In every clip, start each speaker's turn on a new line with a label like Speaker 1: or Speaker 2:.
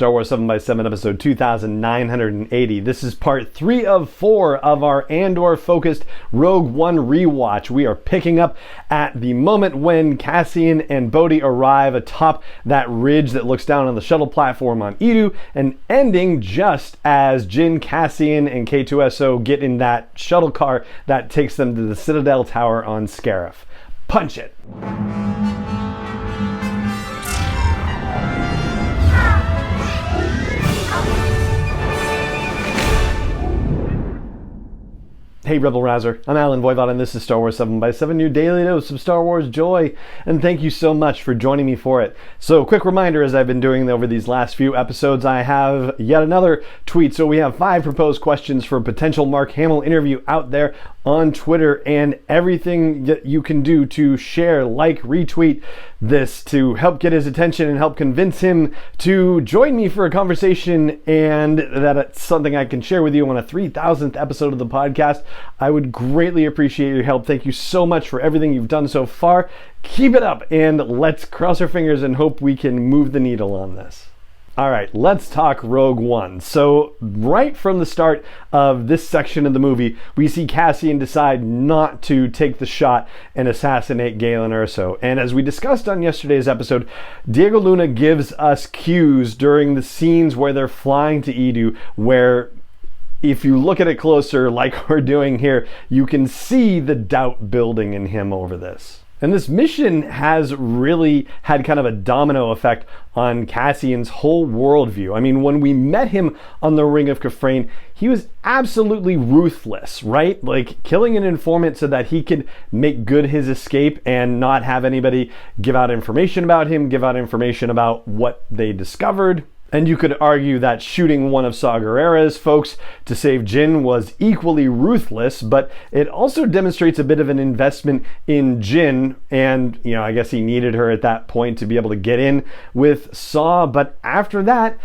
Speaker 1: Star Wars 7x7 episode 2980. This is part 3 of 4 of our Andor-Focused Rogue One rewatch. We are picking up at the moment when Cassian and Bodhi arrive atop that ridge that looks down on the shuttle platform on Edu, and ending just as Jyn, Cassian, and K2SO get in that shuttle car that takes them to the Citadel Tower on Scarif. Punch it! Hey Rebel Rouser, I'm Alan Voivod and this is Star Wars 7x7, your daily dose of Star Wars joy, and thank you so much for joining me for it. So quick reminder, as I've been doing over these last few episodes, I have yet another tweet. So we have 5 proposed questions for a potential Mark Hamill interview out there on Twitter, and everything that you can do to share, like, retweet this to help get his attention and help convince him to join me for a conversation, and that it's something I can share with you on a 3000th episode of the podcast. I would greatly appreciate your help. Thank you so much for everything you've done so far. Keep it up, and let's cross our fingers and hope we can move the needle on this. All right, let's talk Rogue One. So right from the start of this section of the movie, we see Cassian decide not to take the shot and assassinate Galen Erso. And as we discussed on yesterday's episode, Diego Luna gives us cues during the scenes where they're flying to Edu, where if you look at it closer, like we're doing here, you can see the doubt building in him over this. And this mission has really had kind of a domino effect on Cassian's whole worldview. I mean, when we met him on the Ring of Kafrane, he was absolutely ruthless, right? Like killing an informant so that he could make good his escape and not have anybody give out information about him, give out information about what they discovered. And you could argue that shooting one of Saw Gerrera's folks to save Jyn was equally ruthless, but it also demonstrates a bit of an investment in Jyn, and, you know, I guess he needed her at that point to be able to get in with Saw, but after that,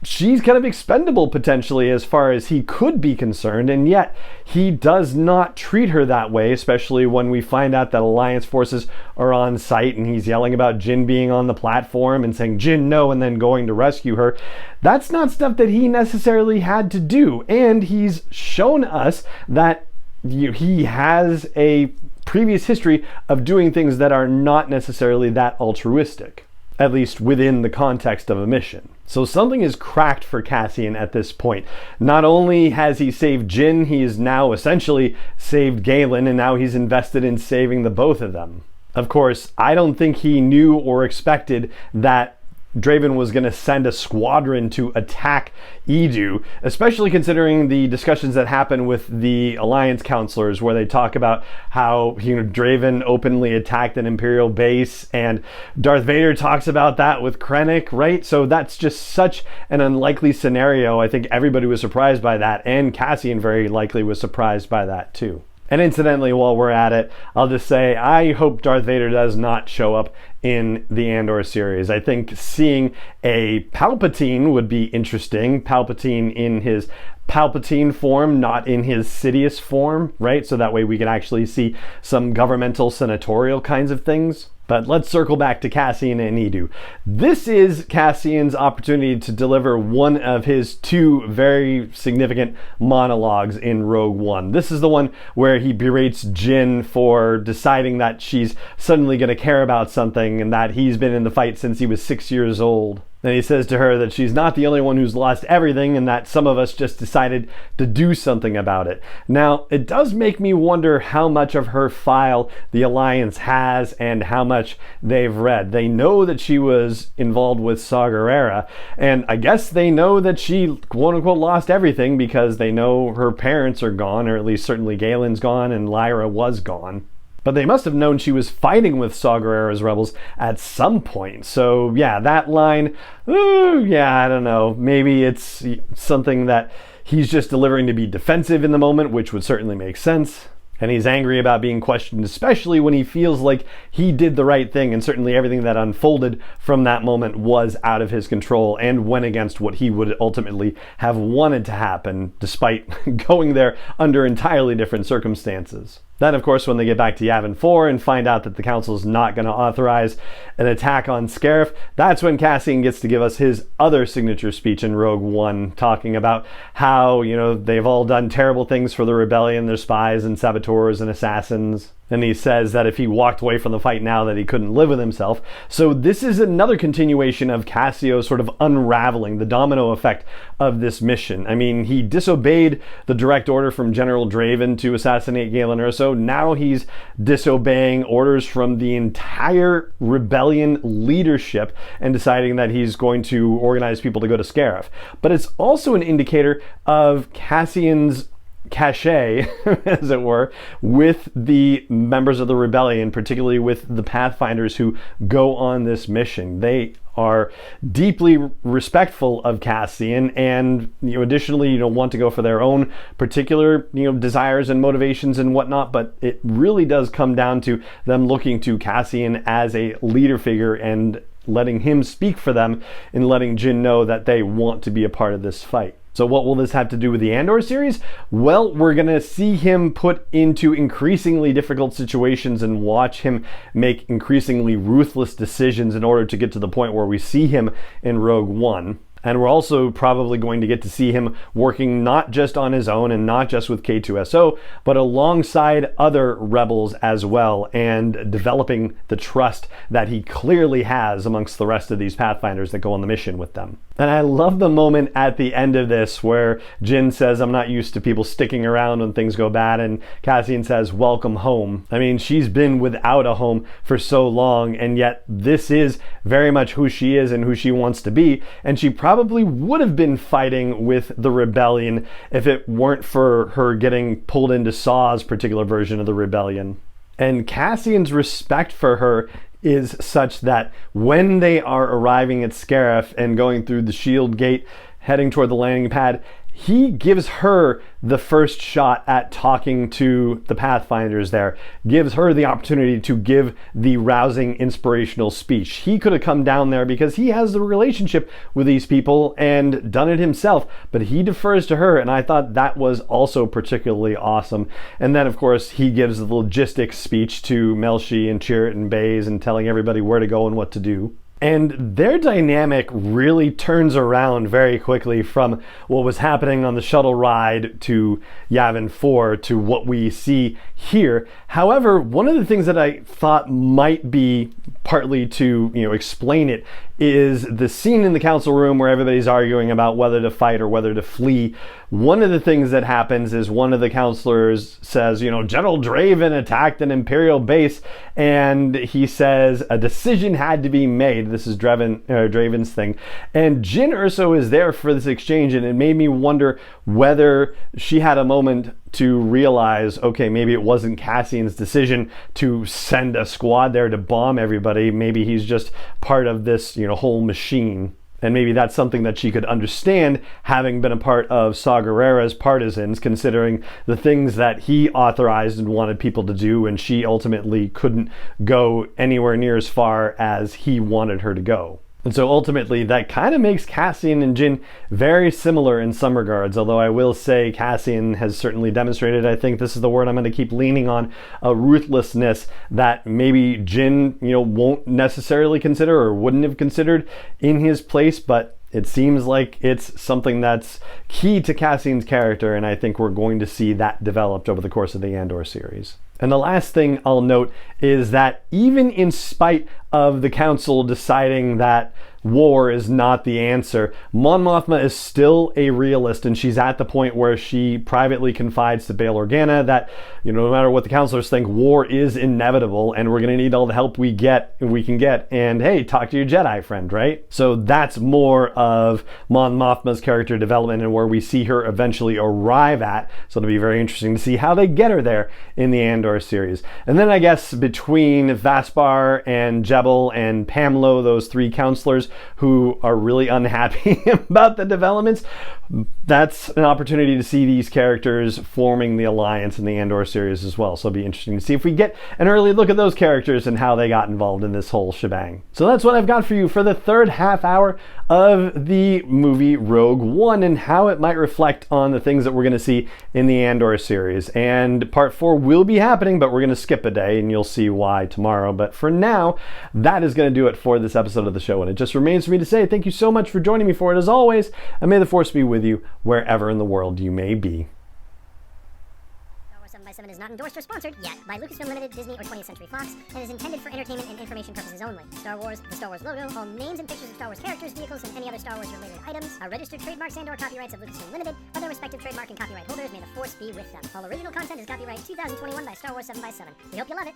Speaker 1: she's kind of expendable potentially as far as he could be concerned, and yet he does not treat her that way, especially when we find out that Alliance forces are on site and he's yelling about Jyn being on the platform and saying, "Jyn, no," and then going to rescue her. That's not stuff that he necessarily had to do, and he's shown us that he has a previous history of doing things that are not necessarily that altruistic, at least within the context of a mission. So something is cracked for Cassian at this point. Not only has he saved Jyn, he has now essentially saved Galen, and now he's invested in saving the both of them. Of course, I don't think he knew or expected that Draven was going to send a squadron to attack Edu, especially considering the discussions that happen with the Alliance counselors, where they talk about how, Draven openly attacked an Imperial base, and Darth Vader talks about that with Krennic, right? So that's just such an unlikely scenario. I think everybody was surprised by that, and Cassian very likely was surprised by that too. And incidentally, while we're at it, I'll just say I hope Darth Vader does not show up in the Andor series. I think seeing a Palpatine would be interesting. Palpatine in his Palpatine form, not in his Sidious form, right? So that way we can actually see some governmental senatorial kinds of things. But let's circle back to Cassian and Edu. This is Cassian's opportunity to deliver one of his 2 very significant monologues in Rogue One. This is the one where he berates Jyn for deciding that she's suddenly going to care about something and that he's been in the fight since he was 6 years old. And he says to her that she's not the only one who's lost everything and that some of us just decided to do something about it. Now, it does make me wonder how much of her file the Alliance has and how much they've read. They know that she was involved with Saw Gerrera, and I guess they know that she, quote-unquote, lost everything because they know her parents are gone, or at least certainly Galen's gone and Lyra was gone. But they must have known she was fighting with Saw Gerrera's rebels at some point. So yeah, that line, I don't know. Maybe it's something that he's just delivering to be defensive in the moment, which would certainly make sense. And he's angry about being questioned, especially when he feels like he did the right thing, and certainly everything that unfolded from that moment was out of his control and went against what he would ultimately have wanted to happen, despite going there under entirely different circumstances. Then, of course, when they get back to Yavin 4 and find out that the council's not going to authorize an attack on Scarif, that's when Cassian gets to give us his other signature speech in Rogue One, talking about how, they've all done terrible things for the rebellion, they're spies and saboteurs and assassins. And he says that if he walked away from the fight now, that he couldn't live with himself. So this is another continuation of Cassio sort of unraveling the domino effect of this mission. I mean, he disobeyed the direct order from General Draven to assassinate Galen Erso. Now he's disobeying orders from the entire rebellion leadership and deciding that he's going to organize people to go to Scarif. But it's also an indicator of Cassian's cachet, as it were, with the members of the rebellion, particularly with the Pathfinders who go on this mission. They are deeply respectful of Cassian and additionally want to go for their own particular desires and motivations and whatnot, but it really does come down to them looking to Cassian as a leader figure and letting him speak for them and letting Jyn know that they want to be a part of this fight. So what will this have to do with the Andor series? Well, we're going to see him put into increasingly difficult situations and watch him make increasingly ruthless decisions in order to get to the point where we see him in Rogue One. And we're also probably going to get to see him working not just on his own and not just with K2SO, but alongside other rebels as well, and developing the trust that he clearly has amongst the rest of these Pathfinders that go on the mission with them. And I love the moment at the end of this where Jyn says, "I'm not used to people sticking around when things go bad," and Cassian says, "Welcome home." I mean, she's been without a home for so long, and yet this is very much who she is and who she wants to be, and she probably would have been fighting with the rebellion if it weren't for her getting pulled into Saw's particular version of the rebellion. And Cassian's respect for her is such that when they are arriving at Scarif and going through the shield gate, heading toward the landing pad, he gives her the first shot at talking to the Pathfinders there, gives her the opportunity to give the rousing, inspirational speech. He could have come down there because he has the relationship with these people and done it himself, but he defers to her, and I thought that was also particularly awesome. And then, of course, he gives the logistics speech to Melshi and Chirrut and Baze and telling everybody where to go and what to do. And their dynamic really turns around very quickly from what was happening on the shuttle ride to Yavin 4 to what we see here. However, one of the things that I thought might be partly to explain it is the scene in the council room where everybody's arguing about whether to fight or whether to flee. One of the things that happens is one of the counselors says, General Draven attacked an Imperial base, and he says a decision had to be made. This is Draven's thing. And Jyn Erso is there for this exchange, and it made me wonder whether she had a moment to realize, okay, maybe it wasn't Cassian's decision to send a squad there to bomb everybody. Maybe he's just part of this, whole machine. And maybe that's something that she could understand, having been a part of Saw Gerrera's partisans, considering the things that he authorized and wanted people to do, and she ultimately couldn't go anywhere near as far as he wanted her to go. And so ultimately that kind of makes Cassian and Jyn very similar in some regards, although I will say Cassian has certainly demonstrated, I think this is the word I'm going to keep leaning on, a ruthlessness that maybe Jyn, won't necessarily consider or wouldn't have considered in his place, but it seems like it's something that's key to Cassian's character, and I think we're going to see that developed over the course of the Andor series. And the last thing I'll note is that even in spite of the council deciding that war is not the answer, Mon Mothma is still a realist, and she's at the point where she privately confides to Bail Organa that, no matter what the counselors think, war is inevitable, and we're going to need all the help we can get, and hey, talk to your Jedi friend, right? So that's more of Mon Mothma's character development and where we see her eventually arrive at, so it'll be very interesting to see how they get her there in the Andor series. And then I guess between Vaspar and Jedi Jebel and Pamela, those three counselors who are really unhappy about the developments. That's an opportunity to see these characters forming the alliance in the Andor series as well. So it'll be interesting to see if we get an early look at those characters and how they got involved in this whole shebang. So that's what I've got for you for the third half hour of the movie Rogue One and how it might reflect on the things that we're going to see in the Andor series. And part 4 will be happening, but we're going to skip a day and you'll see why tomorrow. But for now, that is going to do it for this episode of the show. And it just remains for me to say thank you so much for joining me for it as always, and may the Force be with you wherever in the world you may be.
Speaker 2: 7 is not endorsed or sponsored yet by Lucasfilm Limited, Disney, or 20th Century Fox, and is intended for entertainment and information purposes only. Star Wars, the Star Wars logo, all names and pictures of Star Wars characters, vehicles, and any other Star Wars related items are registered trademarks and/or copyrights of Lucasfilm Limited, or their respective trademark and copyright holders. May the Force be with them. All original content is copyright 2021 by Star Wars 7x7. We hope you love it.